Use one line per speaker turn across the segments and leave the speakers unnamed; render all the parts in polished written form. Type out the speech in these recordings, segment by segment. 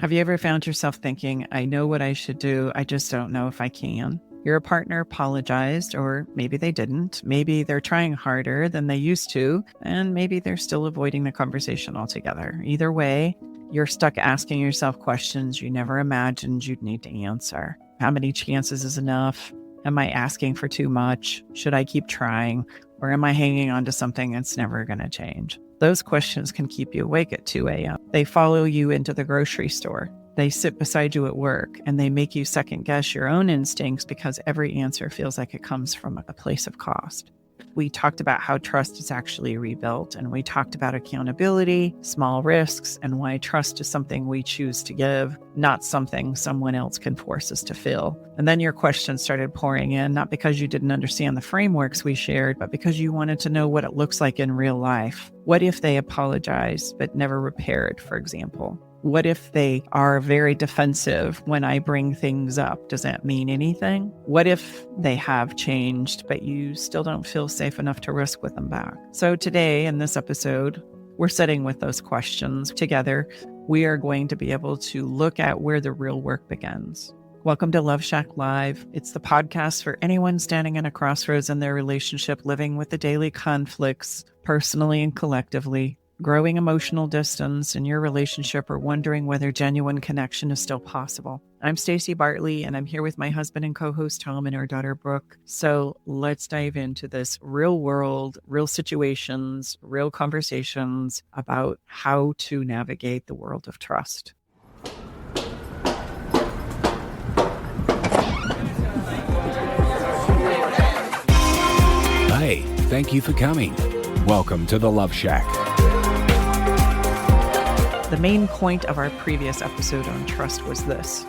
Have you ever found yourself thinking, I know what I should do, I just don't know if I can? Your partner apologized, or maybe they didn't. Maybe they're trying harder than they used to, and maybe they're still avoiding the conversation altogether. Either way, you're stuck asking yourself questions you never imagined you'd need to answer. How many chances is enough? Am I asking for too much? Should I keep trying? Or am I hanging on to something that's never going to change? Those questions can keep you awake at 2 a.m. They follow you into the grocery store. They sit beside you at work, and they make you second guess your own instincts because every answer feels like it comes from a place of cost. We talked about how trust is actually rebuilt, and we talked about accountability, small risks, and why trust is something we choose to give, not something someone else can force us to fill. And then your questions started pouring in, not because you didn't understand the frameworks we shared, but because you wanted to know what it looks like in real life. What if they apologize but never repaired, for example? What if they are very defensive when I bring things up? Does that mean anything? What if they have changed, but you still don't feel safe enough to risk with them back? So today, in this episode, we're sitting with those questions together. We are going to be able to look at where the real work begins. Welcome to Love Shack Live. It's the podcast for anyone standing at a crossroads in their relationship, living with the daily conflicts, personally and collectively, growing emotional distance in your relationship, or wondering whether genuine connection is still possible. I'm Stacey Bartley, and I'm here with my husband and co-host Tom and our daughter Brooke. So let's dive into this real world, real situations, real conversations about how to navigate the world of trust.
Hey, thank you for coming. Welcome to the Love Shack.
The main point of our previous episode on trust was this.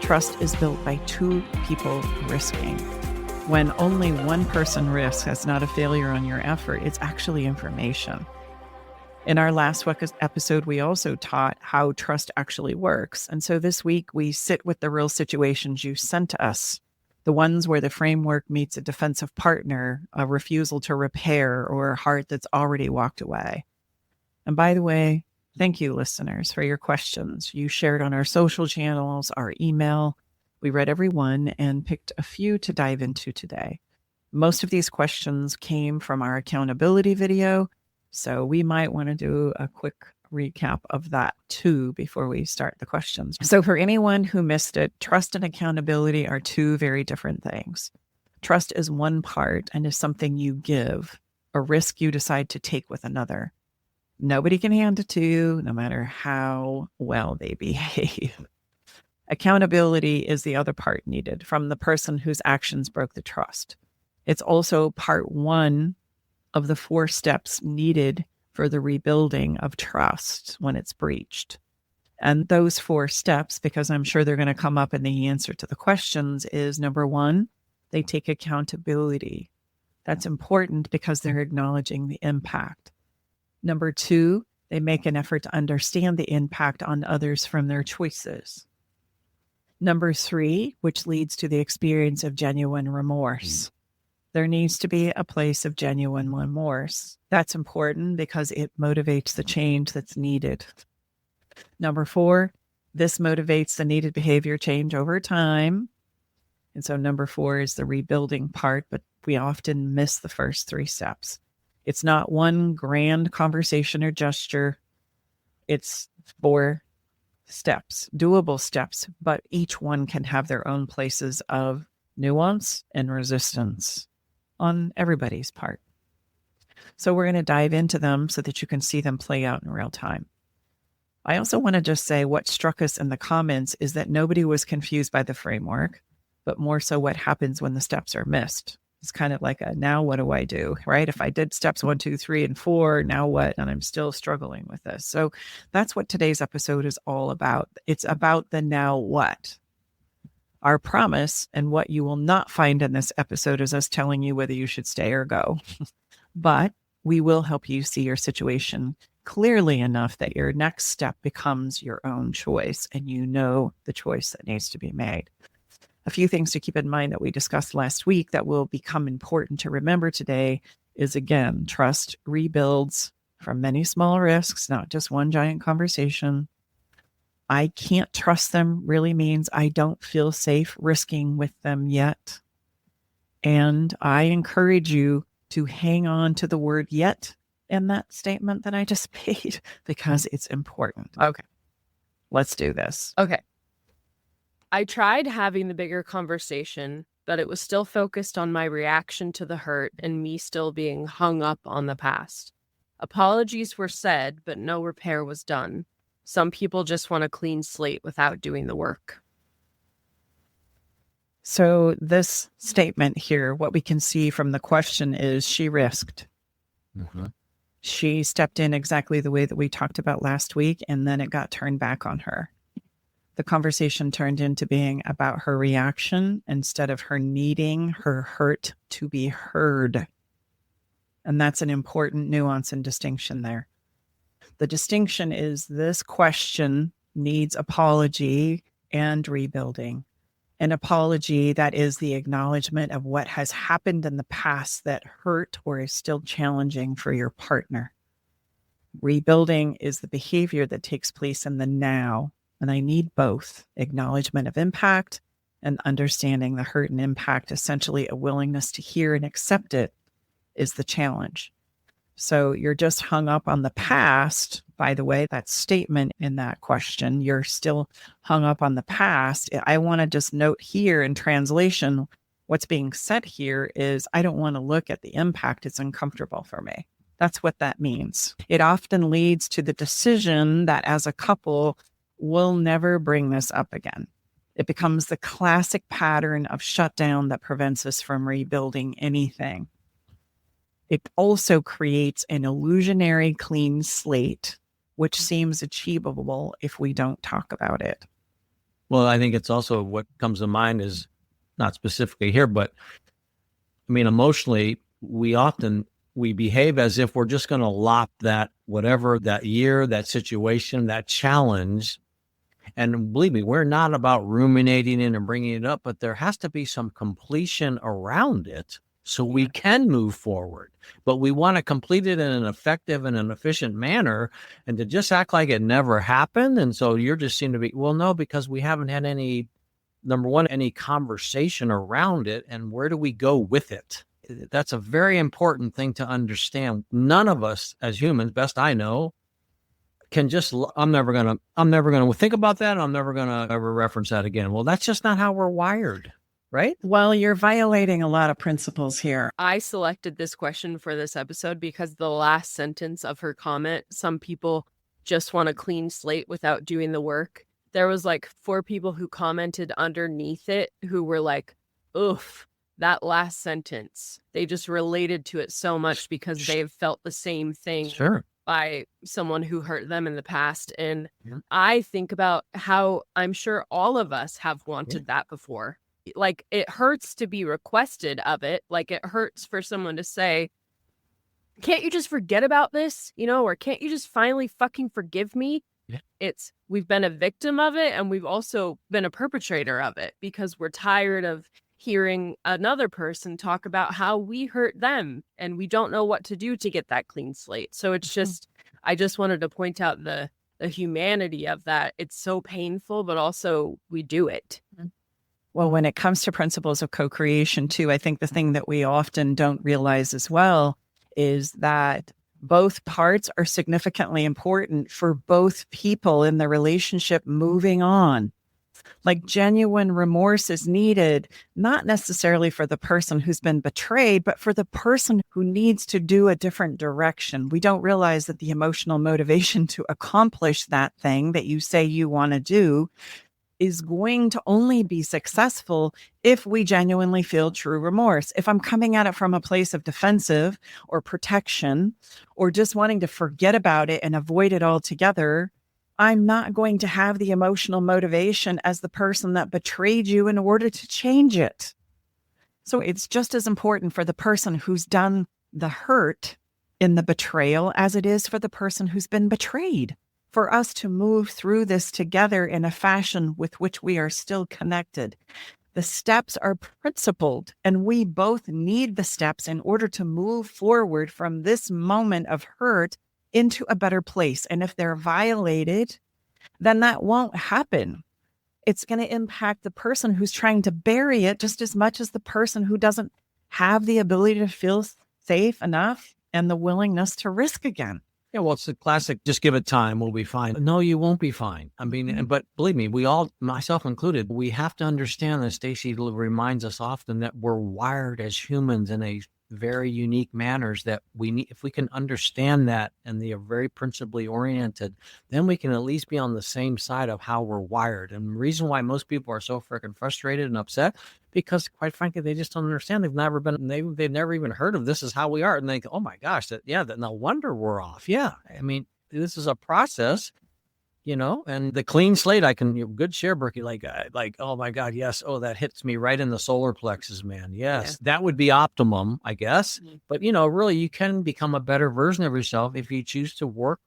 Trust is built by two people risking. When only one person risks, that's not a failure on your effort, it's actually information. In our last episode, we also taught how trust actually works. And so this week, we sit with the real situations you sent to us. The ones where the framework meets a defensive partner, a refusal to repair, or a heart that's already walked away. And by the way, thank you, listeners, for your questions. You shared on our social channels, our email. We read every one and picked a few to dive into today. Most of these questions came from our accountability video, so we might want to do a quick recap of that too before we start the questions. So for anyone who missed it, trust and accountability are two very different things. Trust is one part and is something you give, a risk you decide to take with another. Nobody can hand it to you, no matter how well they behave. Accountability is the other part needed from the person whose actions broke the trust. It's also part one of the 4 steps needed for the rebuilding of trust when it's breached. And those 4 steps, because I'm sure they're going to come up in the answer to the questions, is number 1, they take accountability. That's important because they're acknowledging the impact. Number 2, they make an effort to understand the impact on others from their choices. Number 3, which leads to the experience of genuine remorse. There needs to be a place of genuine remorse. That's important because it motivates the change that's needed. Number 4, this motivates the needed behavior change over time. And so number 4 is the rebuilding part, but we often miss the first 3 steps. It's not one grand conversation or gesture. It's 4 steps, doable steps, but each one can have their own places of nuance and resistance on everybody's part. So we're going to dive into them so that you can see them play out in real time. I also want to just say what struck us in the comments is that nobody was confused by the framework, but more so what happens when the steps are missed. It's kind of like a, now what do I do, right? If I did steps 1, 2, 3, and 4, now what? And I'm still struggling with this. So that's what today's episode is all about. It's about the now what. Our promise and what you will not find in this episode is us telling you whether you should stay or go. But we will help you see your situation clearly enough that your next step becomes your own choice and you know the choice that needs to be made. A few things to keep in mind that we discussed last week that will become important to remember today is, again, trust rebuilds from many small risks, not just one giant conversation. I can't trust them really means I don't feel safe risking with them yet. And I encourage you to hang on to the word yet in that statement that I just made because it's important. Okay, let's do this.
Okay. I tried having the bigger conversation, but it was still focused on my reaction to the hurt and me still being hung up on the past. Apologies were said, but no repair was done. Some people just want a clean slate without doing the work.
So this statement here, what we can see from the question is she risked.
Mm-hmm.
She stepped in exactly the way that we talked about last week, and then it got turned back on her. The conversation turned into being about her reaction instead of her needing her hurt to be heard. And that's an important nuance and distinction there. The distinction is this question needs apology and rebuilding. An apology that is the acknowledgement of what has happened in the past that hurt or is still challenging for your partner. Rebuilding is the behavior that takes place in the now. And I need both acknowledgement of impact and understanding the hurt and impact, essentially a willingness to hear and accept it is the challenge. So you're just hung up on the past. By the way, that statement in that question, you're still hung up on the past. I want to just note here in translation, what's being said here is I don't want to look at the impact. It's uncomfortable for me. That's what that means. It often leads to the decision that as a couple, we'll never bring this up again. It becomes the classic pattern of shutdown that prevents us from rebuilding anything. It also creates an illusionary clean slate, which seems achievable if we don't talk about it.
Well, I think it's also what comes to mind is not specifically here, but I mean, emotionally, we behave as if we're just going to lop that, whatever that year, that situation, that challenge. And believe me, we're not about ruminating it and bringing it up, but there has to be some completion around it so we can move forward. But we want to complete it in an effective and an efficient manner, and to just act like it never happened. And so you're just seem to be, well, no, because we haven't had any, number one, any conversation around it. And where do we go with it? That's a very important thing to understand. None of us as humans, best I know, can just, I'm never going to think about that. I'm never going to ever reference that again. Well, that's just not how we're wired, right?
Well, you're violating a lot of principles here.
I selected this question for this episode because the last sentence of her comment, some people just want a clean slate without doing the work. There was like 4 people who commented underneath it who were like, oof, that last sentence. They just related to it so much because they've felt the same thing.
Sure.
By someone who hurt them in the past. And I think about how I'm sure all of us have wanted that before. Like, it hurts to be requested of it. Like, it hurts for someone to say, can't you just forget about this? You know, or can't you just finally fucking forgive me? Yeah. We've been a victim of it, and we've also been a perpetrator of it because we're tired of hearing another person talk about how we hurt them and we don't know what to do to get that clean slate. So it's just, I just wanted to point out the humanity of that. It's so painful, but also we do it.
Well, when it comes to principles of co-creation too, I think the thing that we often don't realize as well is that both parts are significantly important for both people in the relationship moving on. Like, genuine remorse is needed, not necessarily for the person who's been betrayed, but for the person who needs to do a different direction. We don't realize that the emotional motivation to accomplish that thing that you say you want to do is going to only be successful if we genuinely feel true remorse. If I'm coming at it from a place of defensive or protection or just wanting to forget about it and avoid it altogether, I'm not going to have the emotional motivation as the person that betrayed you in order to change it. So it's just as important for the person who's done the hurt in the betrayal as it is for the person who's been betrayed, for us to move through this together in a fashion with which we are still connected. The steps are principled, and we both need the steps in order to move forward from this moment of hurt into a better place. And if they're violated, then that won't happen. It's going to impact the person who's trying to bury it just as much as the person who doesn't have the ability to feel safe enough and the willingness to risk again.
Yeah, well, it's the classic, just give it time, we'll be fine. No, you won't be fine. I mean, but believe me, we all, myself included, we have to understand that Stacey reminds us often that we're wired as humans in a very unique manners that we need. If we can understand that and they are very principally oriented, then we can at least be on the same side of how we're wired. And the reason why most people are so freaking frustrated and upset, because quite frankly, they just don't understand. They've never even heard of this is how we are. And they go, oh my gosh, no wonder we're off. Yeah. I mean, this is a process, and the clean slate, good share, Brooke, like, oh my God, yes. Oh, that hits me right in the solar plexus, man. Yes. Yeah. That would be optimum, I guess. Mm-hmm. But, really you can become a better version of yourself if you choose to work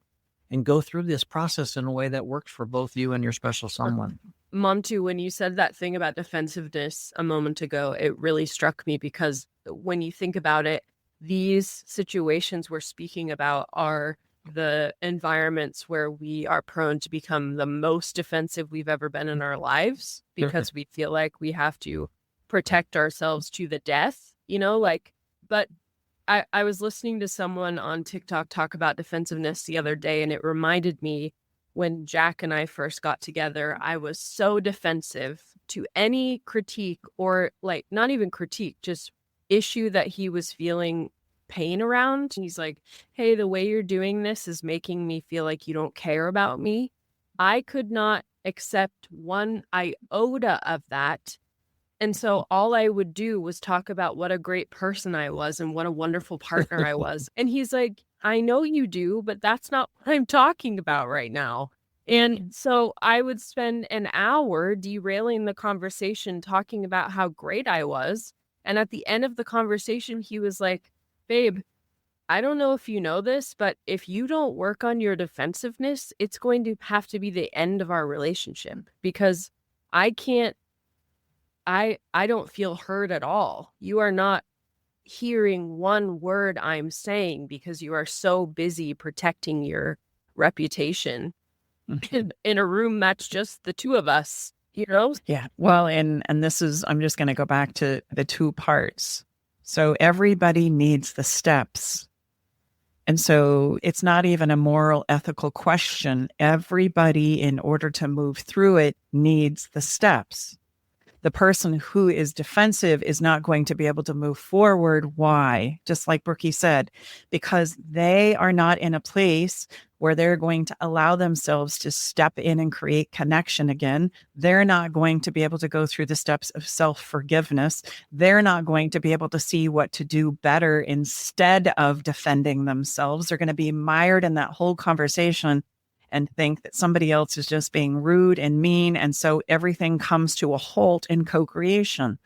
and go through this process in a way that works for both you and your special someone.
Mom, too, when you said that thing about defensiveness a moment ago, it really struck me because when you think about it, these situations we're speaking about are the environments where we are prone to become the most defensive we've ever been in our lives because we feel like we have to protect ourselves to the death, but I was listening to someone on TikTok talk about defensiveness the other day, and it reminded me when Jack and I first got together, I was so defensive to any critique or not even critique, just issue that he was feeling pain around. He's like, hey, the way you're doing this is making me feel like you don't care about me. I could not accept one iota of that. And so all I would do was talk about what a great person I was and what a wonderful partner I was. And he's like, I know you do, but that's not what I'm talking about right now. And so I would spend an hour derailing the conversation, talking about how great I was. And at the end of the conversation, he was like, babe, I don't know if you know this, but if you don't work on your defensiveness, it's going to have to be the end of our relationship because I don't feel heard at all. You are not hearing one word I'm saying because you are so busy protecting your reputation in a room that's just the two of us,
Yeah. Well, and this is, I'm just going to go back to the two parts. So everybody needs the steps. And so it's not even a moral, ethical question. Everybody, in order to move through it, needs the steps. The person who is defensive is not going to be able to move forward. Why? Just like Brooke said, because they are not in a place where they're going to allow themselves to step in and create connection again. They're not going to be able to go through the steps of self-forgiveness. They're not going to be able to see what to do better instead of defending themselves. They're going to be mired in that whole conversation and think that somebody else is just being rude and mean. And so everything comes to a halt in co-creation.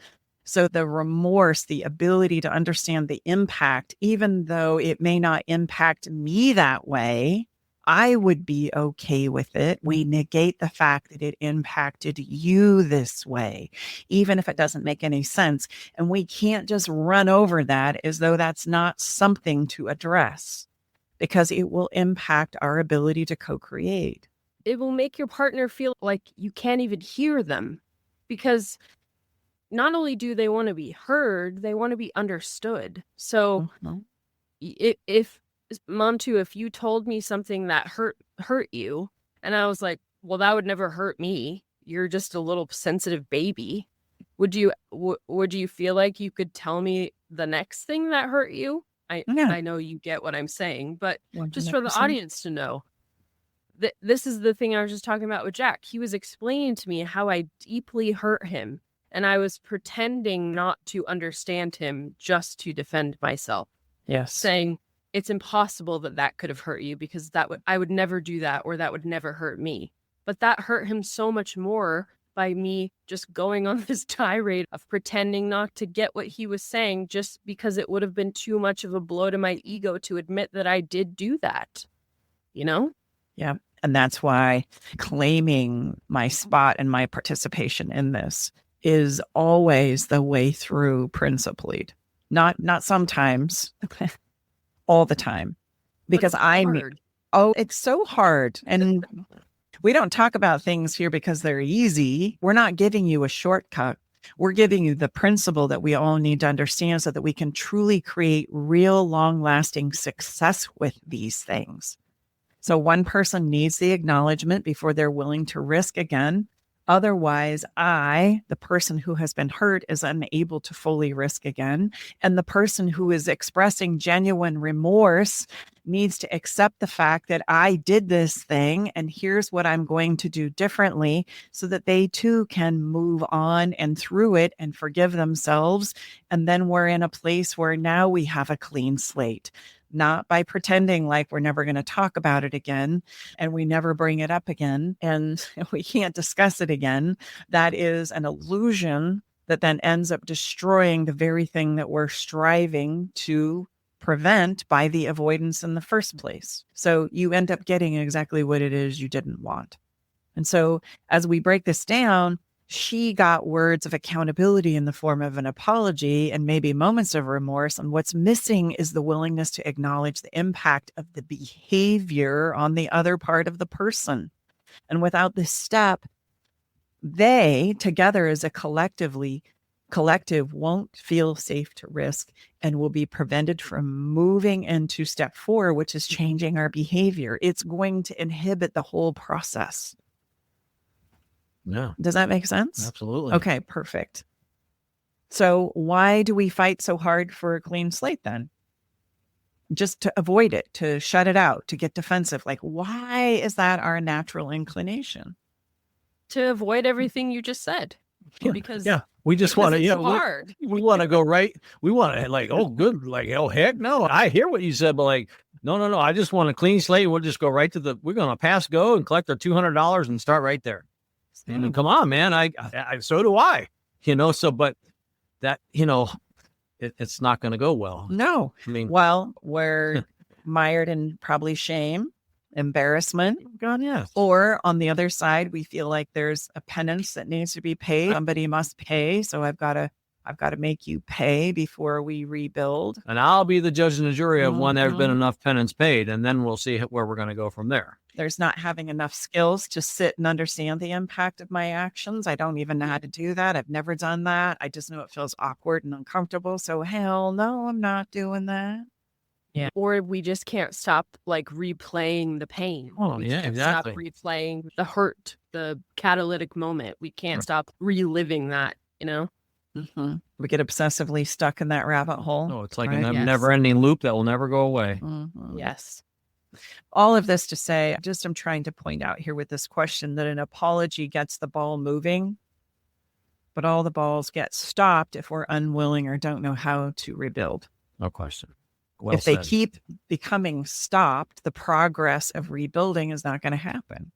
So the remorse, the ability to understand the impact, even though it may not impact me that way, I would be okay with it. We negate the fact that it impacted you this way, even if it doesn't make any sense. And we can't just run over that as though that's not something to address, because it will impact our ability to co-create.
It will make your partner feel like you can't even hear them, because not only do they want to be heard, they want to be understood. So if Mom, too, if you told me something that hurt you, and I was like, well, that would never hurt me. You're just a little sensitive baby. Would you feel like you could tell me the next thing that hurt you? I know you get what I'm saying, but 100%. Just for the audience to know, this is the thing I was just talking about with Jack. He was explaining to me how I deeply hurt him, and I was pretending not to understand him just to defend myself.
Yes.
Saying, it's impossible that could have hurt you because I would never do that, or that would never hurt me. But that hurt him so much more by me just going on this tirade of pretending not to get what he was saying, just because it would have been too much of a blow to my ego to admit that I did do that,
Yeah. And that's why claiming my spot and my participation in this is always the way through principally. Not sometimes, all the time. Because it's so hard. And We don't talk about things here because they're easy. We're not giving you a shortcut. We're giving you the principle that we all need to understand so that we can truly create real long-lasting success with these things. So one person needs the acknowledgement before they're willing to risk again. Otherwise, the person who has been hurt, is unable to fully risk again. And the person who is expressing genuine remorse needs to accept the fact that I did this thing and here's what I'm going to do differently so that they too can move on and through it and forgive themselves. And then we're in a place where now we have a clean slate. Not by pretending like we're never going to talk about it again and we never bring it up again and we can't discuss it again. That is an illusion that then ends up destroying the very thing that we're striving to prevent by the avoidance in the first place. So you end up getting exactly what it is you didn't want. And so as we break this down, she got words of accountability in the form of an apology and maybe moments of remorse. And what's missing is the willingness to acknowledge the impact of the behavior on the other part of the person. And without this step, they together as a collective won't feel safe to risk and will be prevented from moving into step 4, which is changing our behavior. It's going to inhibit the whole process.
Yeah.
Does that make sense?
Absolutely.
Okay, perfect. So why do we fight so hard for a clean slate then? Just to avoid it, to shut it out, to get defensive. Like, why is that our natural inclination?
To avoid everything you just said. Because
we just want to,
hard.
we want to go right. We want to like, oh, good. Like, oh, heck no. I hear what you said, but like, no. I just want a clean slate. We'll just go right to we're going to pass go and collect our $200 and start right there. I mean, come on, man. I so do I, but that, it's not going to go well.
No.
I mean,
well, we're mired in probably shame, embarrassment.
God, yeah.
Or on the other side, we feel like there's a penance that needs to be paid. Somebody must pay. So I've got to make you pay before we rebuild.
And I'll be the judge and the jury of when there's been enough penance paid. And then we'll see where we're going to go from there.
There's not having enough skills to sit and understand the impact of my actions. I don't even know how to do that. I've never done that. I just know it feels awkward and uncomfortable. So hell no, I'm not doing that.
Yeah. Or we just can't stop like replaying the pain.
Oh,
we
yeah,
can't
exactly.
Stop replaying the hurt, the catalytic moment. We can't stop reliving that,
Mm-hmm. We get obsessively stuck in that rabbit hole.
No, it's like
right?
a never-ending loop that will never go away.
Mm-hmm.
Yes.
All of this to say, I'm trying to point out here with this question that an apology gets the ball moving, but all the balls get stopped if we're unwilling or don't know how to rebuild.
No question. Well
if they
said.
keep becoming stopped, the progress of rebuilding is not going to happen.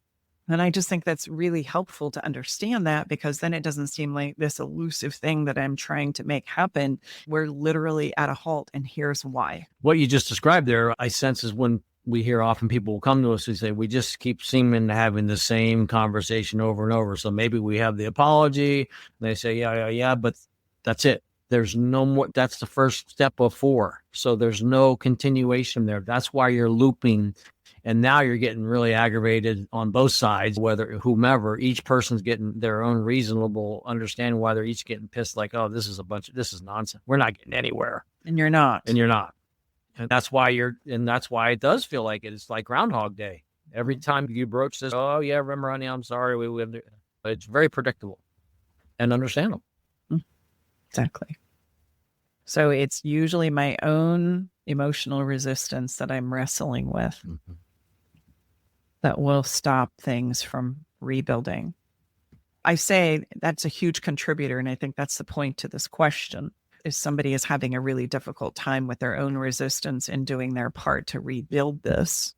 And I just think that's really helpful to understand that, because then it doesn't seem like this elusive thing that I'm trying to make happen. We're literally at a halt, and here's why.
What you just described there, I sense, is when we hear often people will come to us and say, we just keep seeming to having the same conversation over and over. So maybe we have the apology. And they say, yeah, but that's it. There's no more. That's the first step of 4. So there's no continuation there. That's why you're looping. And now you're getting really aggravated on both sides, whether whomever, each person's getting their own reasonable understanding why they're each getting pissed. Like, oh, this is nonsense. We're not getting anywhere.
And you're not.
And that's why it does feel like it's like Groundhog Day. Every time you broach this, oh yeah, remember, honey, I'm sorry. It's very predictable and understandable.
Exactly. So it's usually my own emotional resistance that I'm wrestling with that will stop things from rebuilding. I say that's a huge contributor, and I think that's the point to this question. If somebody is having a really difficult time with their own resistance in doing their part to rebuild this,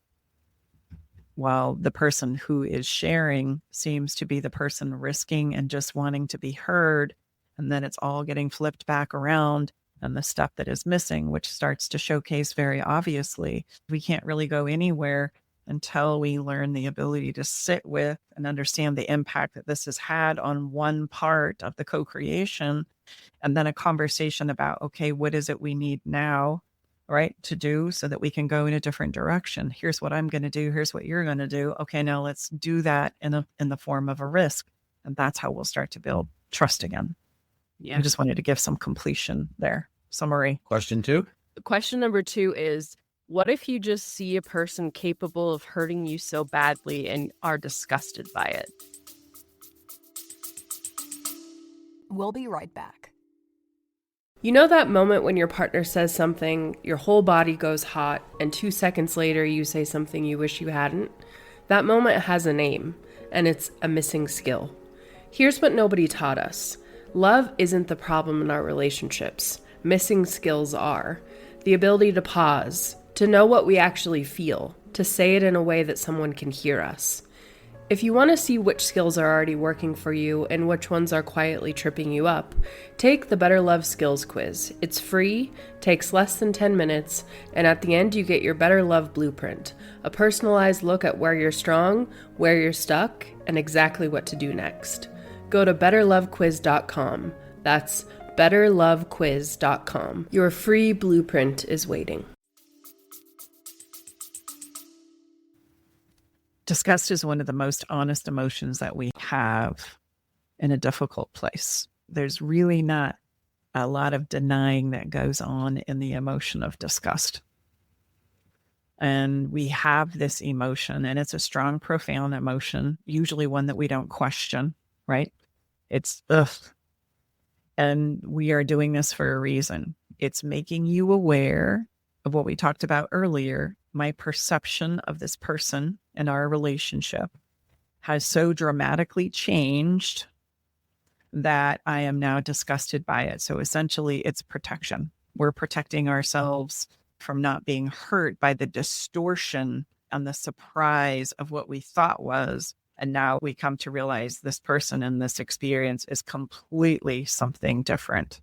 while the person who is sharing seems to be the person risking and just wanting to be heard, and then it's all getting flipped back around, and the stuff that is missing, which starts to showcase very obviously, we can't really go anywhere until we learn the ability to sit with and understand the impact that this has had on one part of the co-creation. And then a conversation about, okay, what is it we need now right, to do so that we can go in a different direction. Here's what I'm going to do. Here's what you're going to do. Okay, now let's do that in the form of a risk. And that's how we'll start to build trust again.
Yeah.
I just wanted to give some completion there. Summary.
Question 2.
Question number 2 is, what if you just see a person capable of hurting you so badly and are disgusted by it?
We'll be right back.
You know that moment when your partner says something, your whole body goes hot, and 2 seconds later you say something you wish you hadn't? That moment has a name, and it's a missing skill. Here's what nobody taught us. Love isn't the problem in our relationships. Missing skills are. The ability to pause, to know what we actually feel, to say it in a way that someone can hear us. If you want to see which skills are already working for you and which ones are quietly tripping you up, take the Better Love Skills Quiz. It's free, takes less than 10 minutes, and at the end you get your Better Love Blueprint, a personalized look at where you're strong, where you're stuck, and exactly what to do next. Go to betterlovequiz.com. That's betterlovequiz.com. Your free blueprint is waiting.
Disgust is one of the most honest emotions that we have in a difficult place. There's really not a lot of denying that goes on in the emotion of disgust. And we have this emotion, and it's a strong, profound emotion, usually one that we don't question, right? It's ugh. And we are doing this for a reason. It's making you aware of what we talked about earlier. My perception of this person and our relationship has so dramatically changed that I am now disgusted by it. So essentially, it's protection. We're protecting ourselves from not being hurt by the distortion and the surprise of what we thought was. And now we come to realize this person and this experience is completely something different.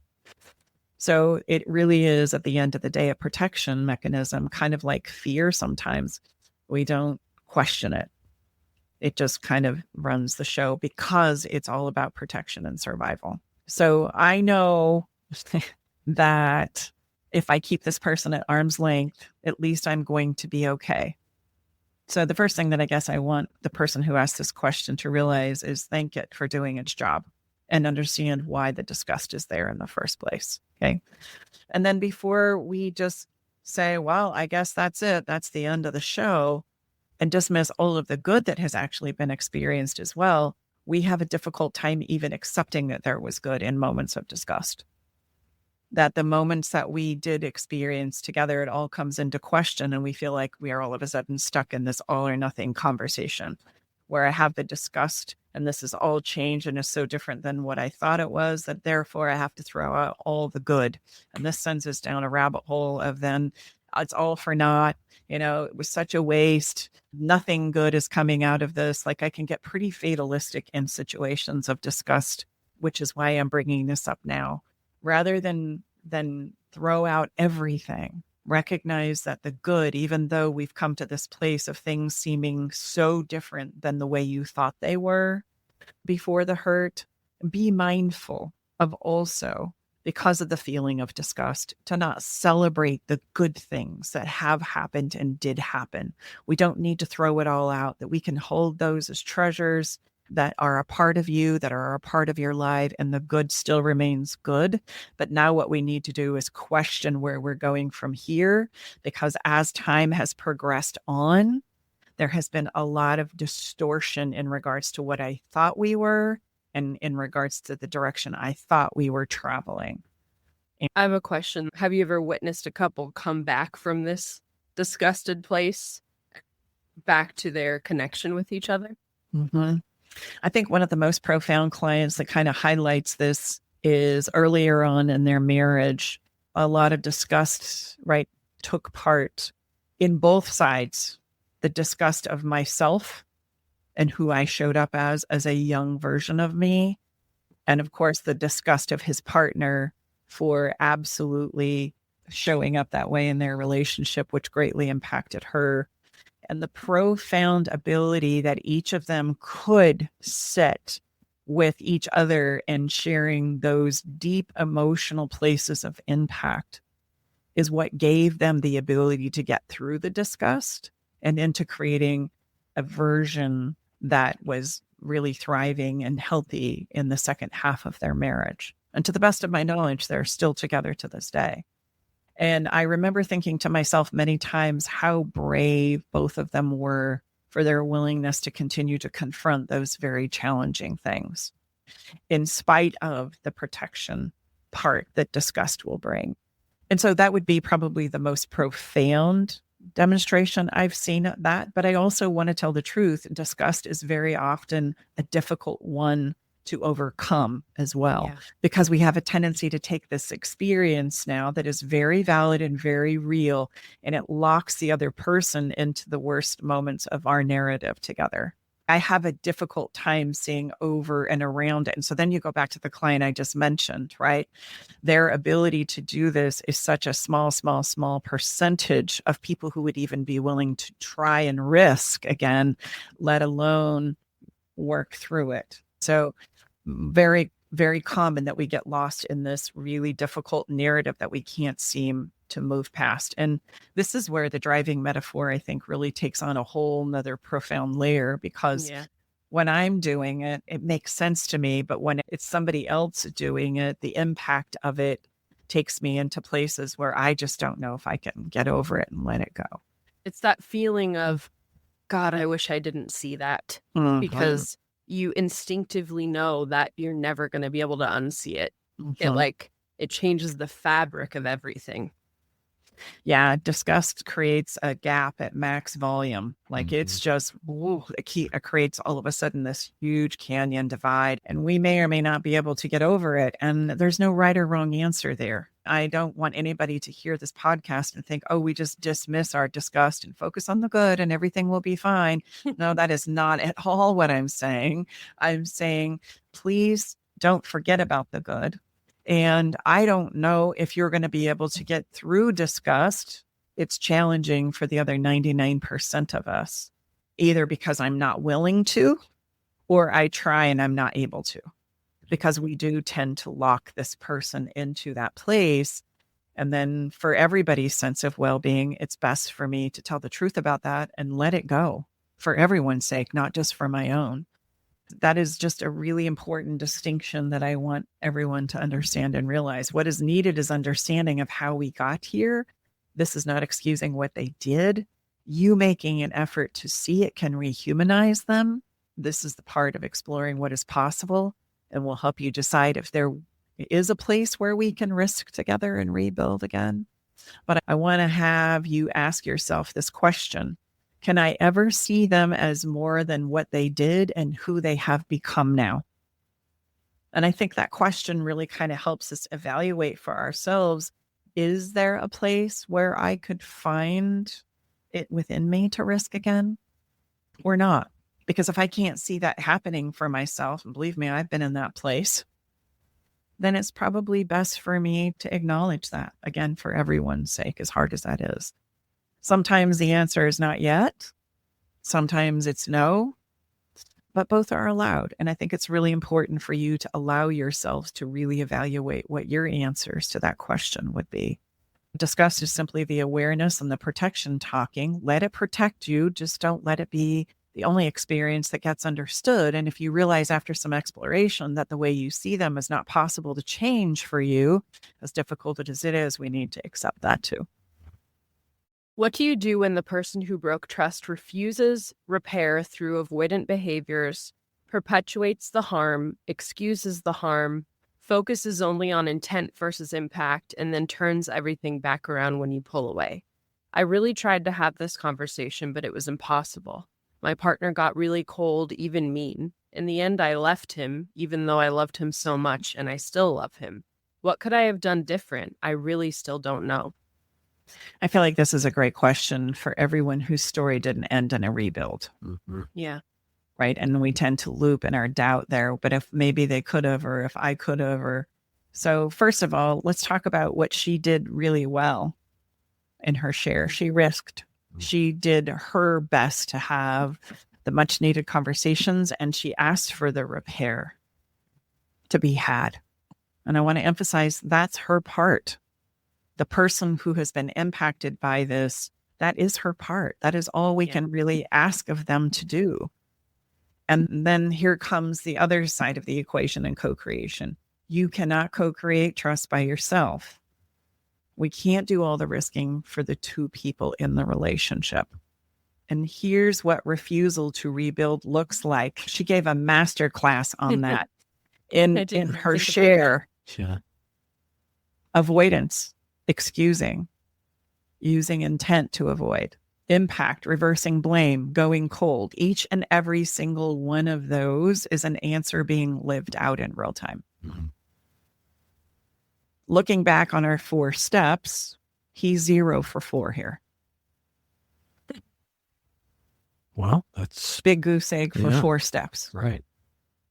So it really is, at the end of the day, a protection mechanism, kind of like fear sometimes. We don't question it. It just kind of runs the show because it's all about protection and survival. So I know that if I keep this person at arm's length, at least I'm going to be okay. So the first thing that I guess I want the person who asked this question to realize is thank it for doing its job and understand why the disgust is there in the first place. Okay. And then before we just say, well, I guess that's it, that's the end of the show, and dismiss all of the good that has actually been experienced as well, we have a difficult time even accepting that there was good in moments of disgust. That the moments that we did experience together, it all comes into question, and we feel like we are all of a sudden stuck in this all or nothing conversation where I have the disgust and this is all change and is so different than what I thought it was, that therefore I have to throw out all the good. And this sends us down a rabbit hole of then it's all for naught. It was such a waste. Nothing good is coming out of this. Like I can get pretty fatalistic in situations of disgust, which is why I'm bringing this up now. Rather than throw out everything, recognize that the good, even though we've come to this place of things seeming so different than the way you thought they were before the hurt, be mindful of also, because of the feeling of disgust, to not celebrate the good things that have happened and did happen. We don't need to throw it all out, that we can hold those as treasures that are a part of you, that are a part of your life, and the good still remains good. But now what we need to do is question where we're going from here, because as time has progressed on, there has been a lot of distortion in regards to what I thought we were and in regards to the direction I thought we were traveling.
I have a question. Have you ever witnessed a couple come back from this disgusted place back to their connection with each other?
Mm-hmm. I think one of the most profound clients that kind of highlights this is earlier on in their marriage, a lot of disgust, right, took part in both sides. The disgust of myself and who I showed up as a young version of me. And of course, the disgust of his partner for absolutely showing up that way in their relationship, which greatly impacted her. And the profound ability that each of them could sit with each other and sharing those deep emotional places of impact is what gave them the ability to get through the disgust and into creating a version that was really thriving and healthy in the second half of their marriage. And to the best of my knowledge, they're still together to this day. And I remember thinking to myself many times how brave both of them were for their willingness to continue to confront those very challenging things, in spite of the protection part that disgust will bring. And so that would be probably the most profound demonstration I've seen of that. But I also want to tell the truth. Disgust is very often a difficult one to overcome as well, because we have a tendency to take this experience now that is very valid and very real, and it locks the other person into the worst moments of our narrative together. I have a difficult time seeing over and around it. And so then you go back to the client I just mentioned, right? Their ability to do this is such a small percentage of people who would even be willing to try and risk again, let alone work through it. So very, very common that we get lost in this really difficult narrative that we can't seem to move past. And this is where the driving metaphor, I think, really takes on a whole nother profound layer, because when I'm doing it, it makes sense to me. But when it's somebody else doing it, the impact of it takes me into places where I just don't know if I can get over it and let it go.
It's that feeling of, God, I wish I didn't see that, because you instinctively know that you're never going to be able to unsee it. It changes the fabric of everything.
Yeah, disgust creates a gap at max volume. It's just, it creates all of a sudden this huge canyon divide, and we may or may not be able to get over it. And there's no right or wrong answer there. I don't want anybody to hear this podcast and think, oh, we just dismiss our disgust and focus on the good and everything will be fine. No, that is not at all what I'm saying. I'm saying, please don't forget about the good. And I don't know if you're going to be able to get through disgust. It's challenging for the other 99% of us, either because I'm not willing to, or I try and I'm not able to, because we do tend to lock this person into that place. And then for everybody's sense of well-being, it's best for me to tell the truth about that and let it go for everyone's sake, not just for my own. That is just a really important distinction that I want everyone to understand and realize. What is needed is understanding of how we got here. This is not excusing what they did. You making an effort to see it can rehumanize them. This is the part of exploring what is possible, and will help you decide if there is a place where we can risk together and rebuild again. But I want to have you ask yourself this question. Can I ever see them as more than what they did and who they have become now? And I think that question really kind of helps us evaluate for ourselves. Is there a place where I could find it within me to risk again, or not? Because if I can't see that happening for myself, and believe me, I've been in that place, then it's probably best for me to acknowledge that, again, for everyone's sake, as hard as that is. Sometimes the answer is not yet. Sometimes it's no, but both are allowed. And I think it's really important for you to allow yourselves to really evaluate what your answers to that question would be. Disgust is simply the awareness and the protection talking. Let it protect you. Just don't let it be the only experience that gets understood. And if you realize after some exploration that the way you see them is not possible to change for you, as difficult as it is, we need to accept that too.
What do you do when the person who broke trust refuses repair through avoidant behaviors, perpetuates the harm, excuses the harm, focuses only on intent versus impact, and then turns everything back around when you pull away? I really tried to have this conversation, but it was impossible. My partner got really cold, even mean. In the end, I left him, even though I loved him so much, and I still love him. What could I have done different? I really still don't know.
I feel like this is a great question for everyone whose story didn't end in a rebuild.
Yeah.
Right. And we tend to loop in our doubt there. But if maybe they could have, or if I could have, or so first of all, let's talk about what she did really well in her share. She risked. She did her best to have the much needed conversations, and she asked for the repair to be had. And I want to emphasize that's her part. The person who has been impacted by this, that is her part. That is all we can really ask of them to do. And then here comes the other side of the equation in co-creation. You cannot co-create trust by yourself. We can't do all the risking for the two people in the relationship. And here's what refusal to rebuild looks like. She gave a master class on that in her share.
Yeah.
Avoidance, excusing, using intent to avoid, impact, reversing blame, going cold. Each and every single one of those is an answer being lived out in real time.
Mm-hmm.
Looking back on our 4 steps, he's 0 for 4 here.
Well, that's
Big goose egg for 4 steps.
right.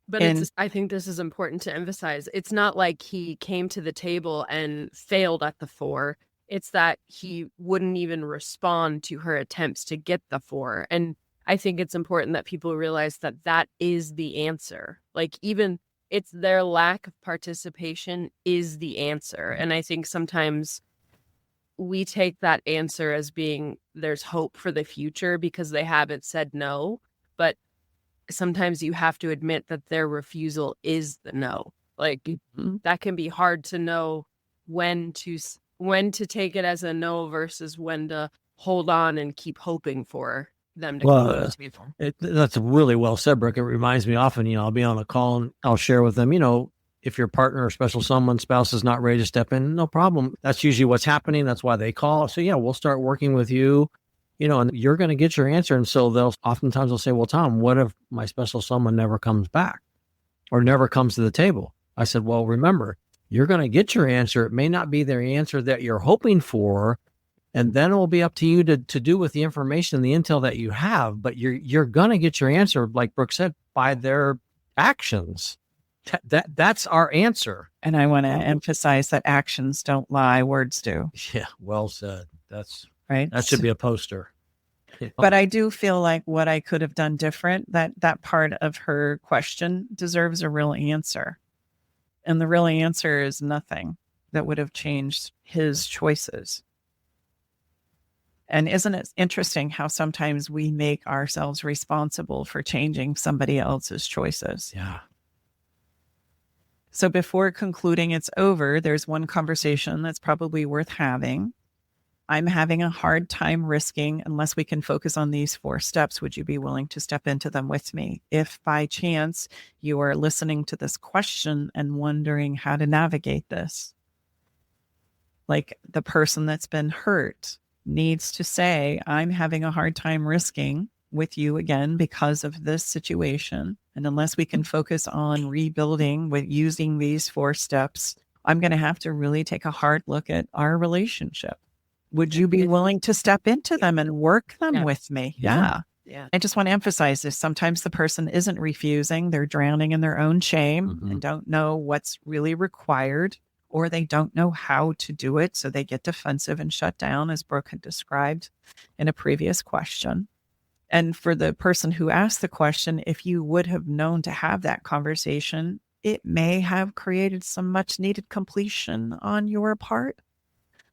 But I think this is important to emphasize. It's not like he came to the table and failed at the 4. It's that he wouldn't even respond to her attempts to get the 4. And I think it's important that people realize that that is the answer. Like, even it's their lack of participation is the answer. And I think sometimes we take that answer as being there's hope for the future because they haven't said no. But sometimes you have to admit that their refusal is the no. Like, that can be hard to know when to take it as a no versus when to hold on and keep hoping for them to come to the table.
That's really well said, Brooke. It reminds me often, I'll be on a call and I'll share with them, if your partner or special someone, spouse is not ready to step in, no problem. That's usually what's happening. That's why they call. So yeah, we'll start working with you, and you're going to get your answer. And so they'll say, well, Tom, what if my special someone never comes back or never comes to the table? I said, well, remember, you're going to get your answer. It may not be the answer that you're hoping for. And then it will be up to you to do with the information and the intel that you have. But you're going to get your answer, like Brooke said, by their actions. That's our answer.
And I want to emphasize that actions don't lie, words do.
Yeah, well said. That's
right.
That should be a poster.
But I do feel like what I could have done different, that part of her question deserves a real answer. And the real answer is nothing that would have changed his choices. And isn't it interesting how sometimes we make ourselves responsible for changing somebody else's choices?
Yeah.
So before concluding it's over, there's one conversation that's probably worth having. I'm having a hard time risking unless we can focus on these 4 steps. Would you be willing to step into them with me? If by chance you are listening to this question and wondering how to navigate this, like the person that's been hurt needs to say, I'm having a hard time risking with you again because of this situation. And unless we can focus on rebuilding with using these 4 steps, I'm going to have to really take a hard look at our relationship. Would you be willing to step into them and work them with me? Yeah. I just want to emphasize this. Sometimes the person isn't refusing. They're drowning in their own shame and don't know what's really required, or they don't know how to do it. So they get defensive and shut down, as Brooke had described in a previous question. And for the person who asked the question, if you would have known to have that conversation, it may have created some much needed completion on your part.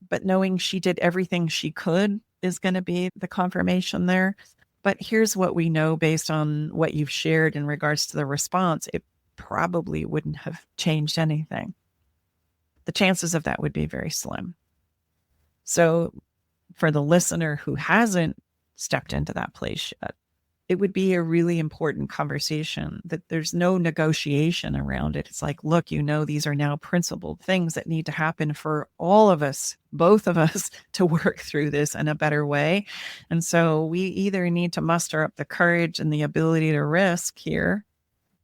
But knowing she did everything she could is going to be the confirmation there. But here's what we know based on what you've shared in regards to the response. It probably wouldn't have changed anything. The chances of that would be very slim. So for the listener who hasn't stepped into that place yet, it would be a really important conversation that there's no negotiation around it. It's like, look, these are now principled things that need to happen for all of us, both of us, to work through this in a better way. And so we either need to muster up the courage and the ability to risk here,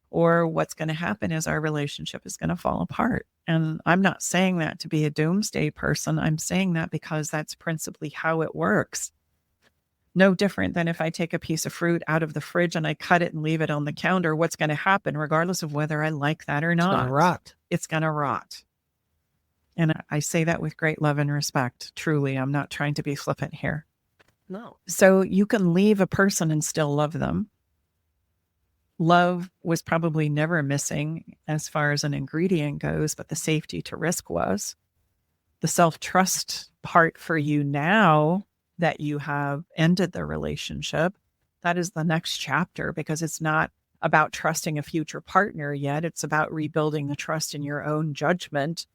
or what's going to happen is our relationship is going to fall apart. And I'm not saying that to be a doomsday person. I'm saying that because that's principally how it works. No different than if I take a piece of fruit out of the fridge and I cut it and leave it on the counter, what's going to happen, regardless of whether I like that or not?
It's going to rot.
It's going to rot. And I say that with great love and respect. Truly, I'm not trying to be flippant here.
No.
So you can leave a person and still love them. Love was probably never missing as far as an ingredient goes, but the safety to risk was. The self-trust part for you now that you have ended the relationship, that is the next chapter, because it's not about trusting a future partner yet. It's about rebuilding the trust in your own judgment,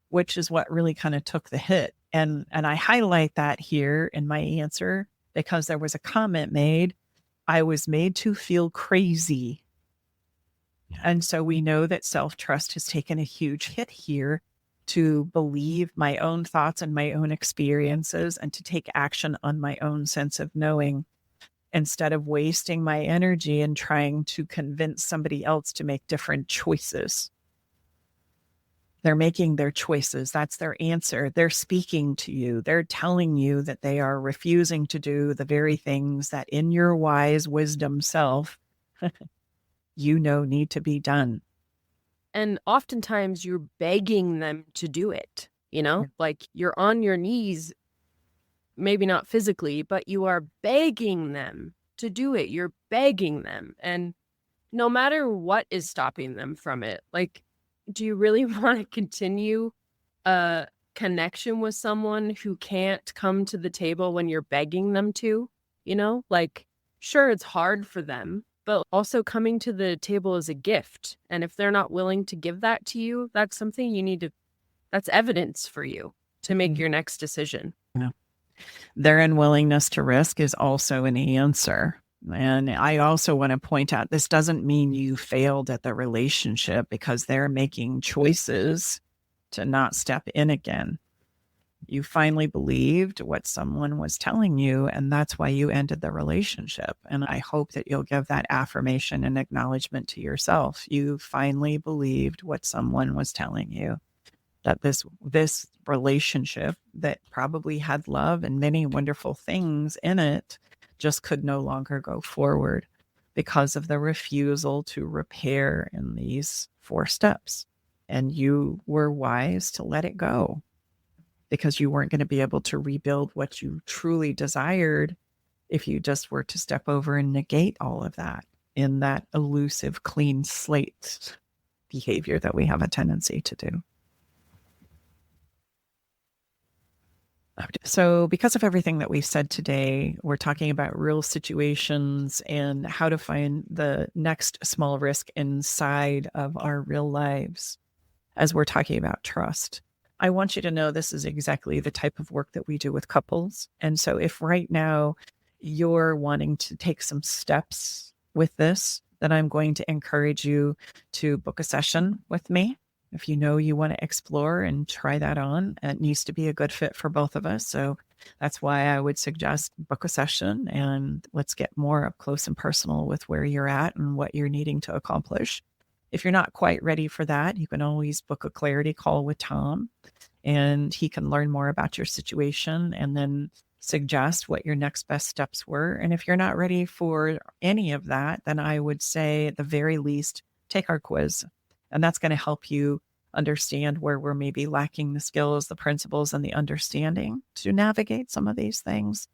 which is what really kind of took the hit. And I highlight that here in my answer because there was a comment made, I was made to feel crazy. And so we know that self-trust has taken a huge hit here, to believe my own thoughts and my own experiences and to take action on my own sense of knowing, instead of wasting my energy and trying to convince somebody else to make different choices. They're making their choices. That's their answer. They're speaking to you. They're telling you that they are refusing to do the very things that in your wise wisdom self, need to be done.
And oftentimes you're begging them to do it, like you're on your knees, maybe not physically, but you are begging them to do it. You're begging them. And no matter what is stopping them from it, like, do you really want to continue a connection with someone who can't come to the table when you're begging them to? Like, sure, it's hard for them, but also coming to the table is a gift. And if they're not willing to give that to you, that's something that's evidence for you to make your next decision.
Yeah. Their unwillingness to risk is also an answer. And I also want to point out, this doesn't mean you failed at the relationship because they're making choices to not step in again. You finally believed what someone was telling you, and that's why you ended the relationship. And I hope that you'll give that affirmation and acknowledgement to yourself. You finally believed what someone was telling you, that this relationship that probably had love and many wonderful things in it just could no longer go forward because of the refusal to repair in these 4 steps. And you were wise to let it go, because you weren't going to be able to rebuild what you truly desired if you just were to step over and negate all of that in that elusive, clean slate behavior that we have a tendency to do. So because of everything that we've said today, we're talking about real situations and how to find the next small risk inside of our real lives as we're talking about trust. I want you to know this is exactly the type of work that we do with couples. And so if right now you're wanting to take some steps with this, then I'm going to encourage you to book a session with me. If you know you want to explore and try that on, it needs to be a good fit for both of us. So that's why I would suggest book a session and let's get more up close and personal with where you're at and what you're needing to accomplish. If you're not quite ready for that, you can always book a clarity call with Tom, and he can learn more about your situation and then suggest what your next best steps were. And if you're not ready for any of that, then I would say at the very least, take our quiz. And that's going to help you understand where we're maybe lacking the skills, the principles, and the understanding to navigate some of these things.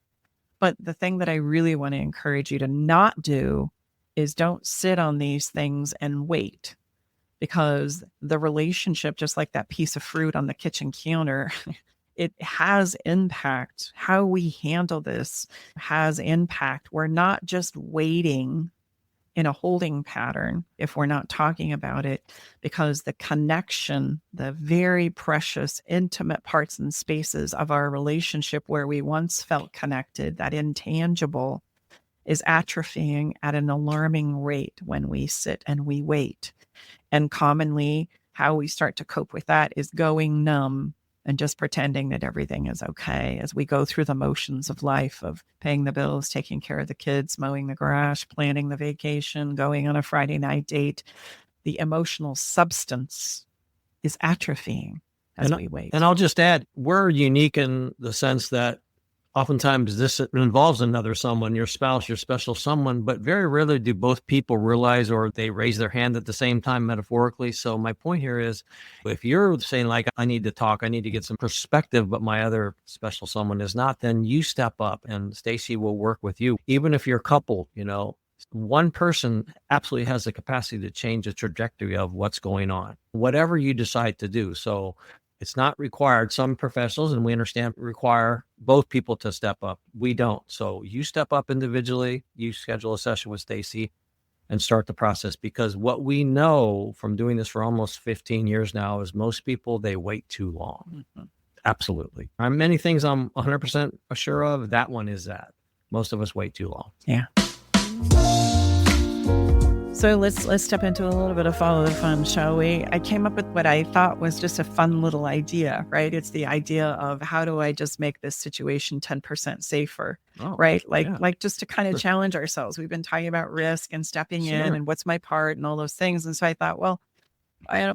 But the thing that I really want to encourage you to not do is don't sit on these things and wait, because the relationship, just like that piece of fruit on the kitchen counter, it has impact. How we handle this has impact. We're not just waiting in a holding pattern if we're not talking about it, because the connection, the very precious, intimate parts and spaces of our relationship where we once felt connected, that intangible, is atrophying at an alarming rate when we sit and we wait. And commonly, how we start to cope with that is going numb and just pretending that everything is okay as we go through the motions of life, of paying the bills, taking care of the kids, mowing the grass, planning the vacation, going on a Friday night date. The emotional substance is atrophying as we wait.
And I'll just add, we're unique in the sense that oftentimes this involves another someone, your spouse, your special someone, but very rarely do both people realize or they raise their hand at the same time, metaphorically. So my point here is, if you're saying like, I need to talk, I need to get some perspective, but my other special someone is not, then you step up and Stacy will work with you. Even if you're coupled, one person absolutely has the capacity to change the trajectory of what's going on, whatever you decide to do. So It's not required. Some professionals, and we understand, require both people to step up. We don't. So you step up individually, you schedule a session with Stacy and start the process, because what we know from doing this for almost 15 years now is most people, they wait too long. Mm-hmm. Absolutely. Many things I'm 100% sure of. That one is that. Most of us wait too long.
Yeah. So let's step into a little bit of follow the fun, shall we? I came up with what I thought was just a fun little idea, right? It's the idea of how do I just make this situation 10% safer, right? Like just to kind of challenge ourselves. We've been talking about risk and stepping in and what's my part and all those things. And so I thought, well,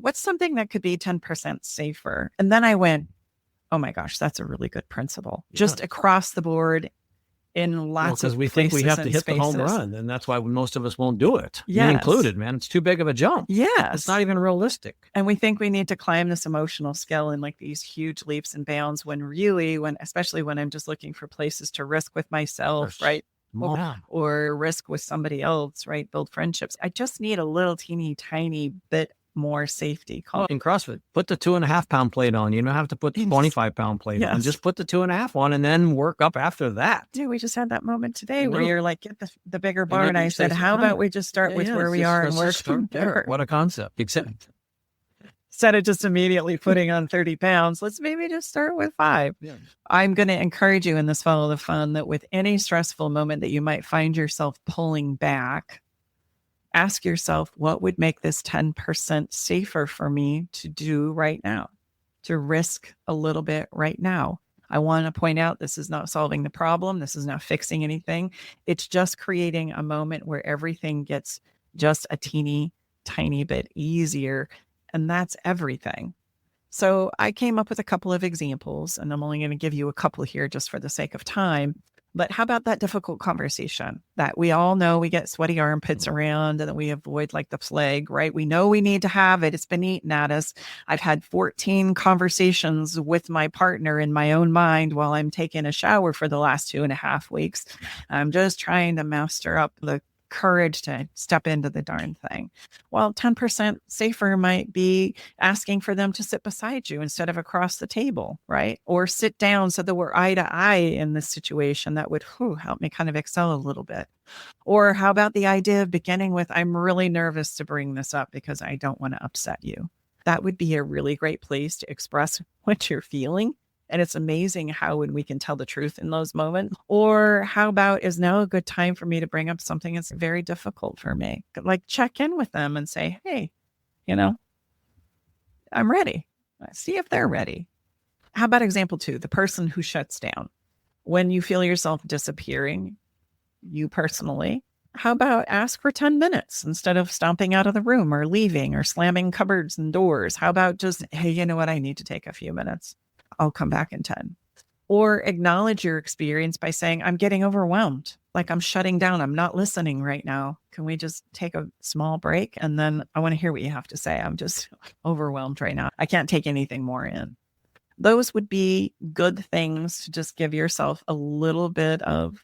what's something that could be 10% safer? And then I went, oh my gosh, that's a really good principle. Yeah. Just across the board. In lots of
because we think we have to hit the home run, and that's why most of us won't do it. Yes. Me included, man. It's too big of a jump.
Yes.
It's not even realistic.
And we think we need to climb this emotional scale in like these huge leaps and bounds when really, especially when I'm just looking for places to risk with myself, right? Or risk with somebody else, right? Build friendships. I just need a little teeny tiny bit more safety.
In CrossFit, put the 2.5 pound plate on. You don't have to put the 25 pound plate on. Just put the 2.5 on and then work up after that.
Dude, we just had that moment today where you're like, get the bigger bar. And I said, how about we just start with where we are and work from there?
What a concept. Except
instead of just immediately putting on 30 pounds, let's maybe just start with 5. Yeah. I'm going to encourage you in this follow the fun that with any stressful moment that you might find yourself pulling back, ask yourself, what would make this 10% safer for me to do right now, to risk a little bit right now? I want to point out, this is not solving the problem. This is not fixing anything. It's just creating a moment where everything gets just a teeny tiny bit easier. And that's everything. So I came up with a couple of examples, and I'm only going to give you a couple here just for the sake of time. But how about that difficult conversation that we all know we get sweaty armpits around and that we avoid like the plague, right? We know we need to have it. It's been eating at us. I've had 14 conversations with my partner in my own mind while I'm taking a shower for the last 2.5 weeks. I'm just trying to muster up the courage to step into the darn thing. Well, 10% safer might be asking for them to sit beside you instead of across the table, right? Or sit down so that we're eye to eye in this situation. That would help me kind of excel a little bit. Or how about the idea of beginning with, I'm really nervous to bring this up because I don't want to upset you. That would be a really great place to express what you're feeling. And it's amazing how when we can tell the truth in those moments. Or how about, is now a good time for me to bring up something that's very difficult for me? Like check in with them and say, hey, I'm ready. See if they're ready. How about example 2, the person who shuts down? When you feel yourself disappearing, you personally, how about ask for 10 minutes instead of stomping out of the room or leaving or slamming cupboards and doors? How about just, hey, you know what? I need to take a few minutes. I'll come back in 10. Or acknowledge your experience by saying, I'm getting overwhelmed. Like I'm shutting down. I'm not listening right now. Can we just take a small break? And then I want to hear what you have to say. I'm just overwhelmed right now. I can't take anything more in. Those would be good things to just give yourself a little bit of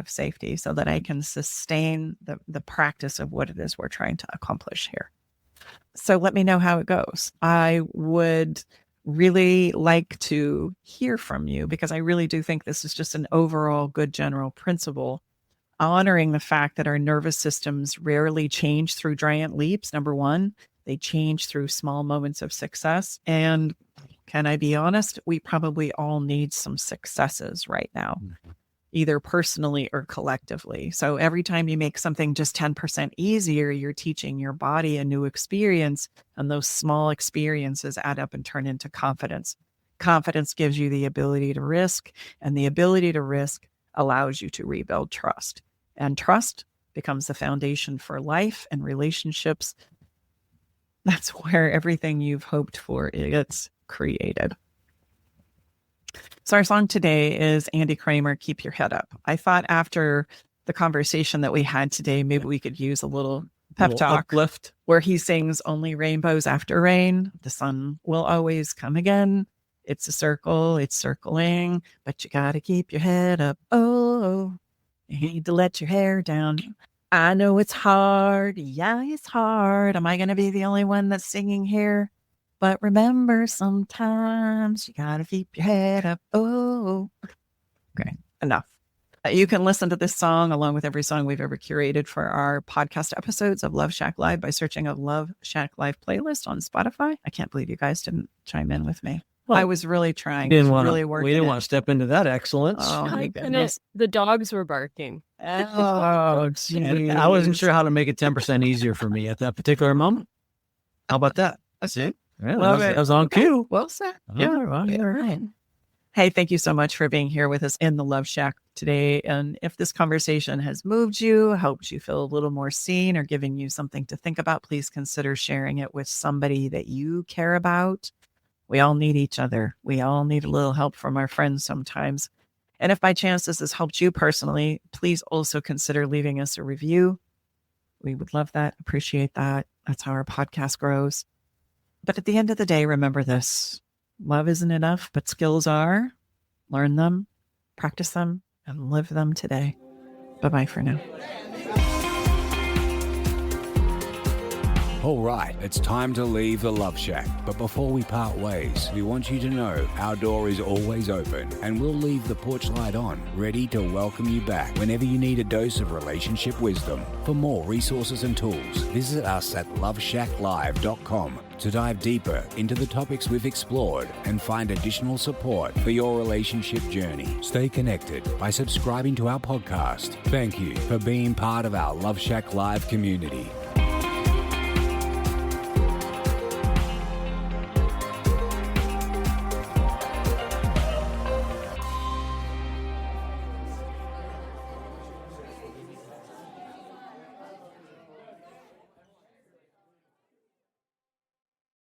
safety so that I can sustain the practice of what it is we're trying to accomplish here. So let me know how it goes. I would really like to hear from you because I really do think this is just an overall good general principle, honoring the fact that our nervous systems rarely change through giant leaps. Number one, they change through small moments of success. And can I be honest? We probably all need some successes right now, either personally or collectively. So every time you make something just 10% easier, you're teaching your body a new experience, and those small experiences add up and turn into confidence. Confidence gives you the ability to risk, and the ability to risk allows you to rebuild trust. And trust becomes the foundation for life and relationships. That's where everything you've hoped for gets created. So our song today is Andy Kramer, Keep Your Head Up. I thought after the conversation that we had today, maybe we could use a little pep talk
uplift
where he sings only rainbows after rain. The sun will always come again. It's a circle, it's circling, but you got to keep your head up. Oh, you need to let your hair down. I know it's hard. Yeah, it's hard. Am I going to be the only one that's singing here? But remember, sometimes you gotta keep your head up. Oh, okay, enough. You can listen to this song along with every song we've ever curated for our podcast episodes of Love Shack Live by searching a Love Shack Live playlist on Spotify. I can't believe you guys didn't chime in with me. Well, I was really trying.
We
didn't want
to step into that excellence.
Oh, my goodness.
The dogs were barking.
Oh,
And I wasn't sure how to make it 10% easier for me at that particular moment. How about that?
That's it.
Yeah, that was on cue.
Well said.
Yeah,
You're right. Hey, thank you so much for being here with us in the Love Shack today. And if this conversation has moved you, helped you feel a little more seen, or giving you something to think about, please consider sharing it with somebody that you care about. We all need each other. We all need a little help from our friends sometimes. And if by chance this has helped you personally, please also consider leaving us a review. We would love that, appreciate that. That's how our podcast grows. But at the end of the day, remember this. Love isn't enough, but skills are. Learn them, practice them, and live them today. Bye-bye for now.
All right, it's time to leave the Love Shack. But before we part ways, we want you to know our door is always open, and we'll leave the porch light on, ready to welcome you back whenever you need a dose of relationship wisdom. For more resources and tools, visit us at loveshacklive.com to dive deeper into the topics we've explored and find additional support for your relationship journey. Stay connected by subscribing to our podcast. Thank you for being part of our Love Shack Live community.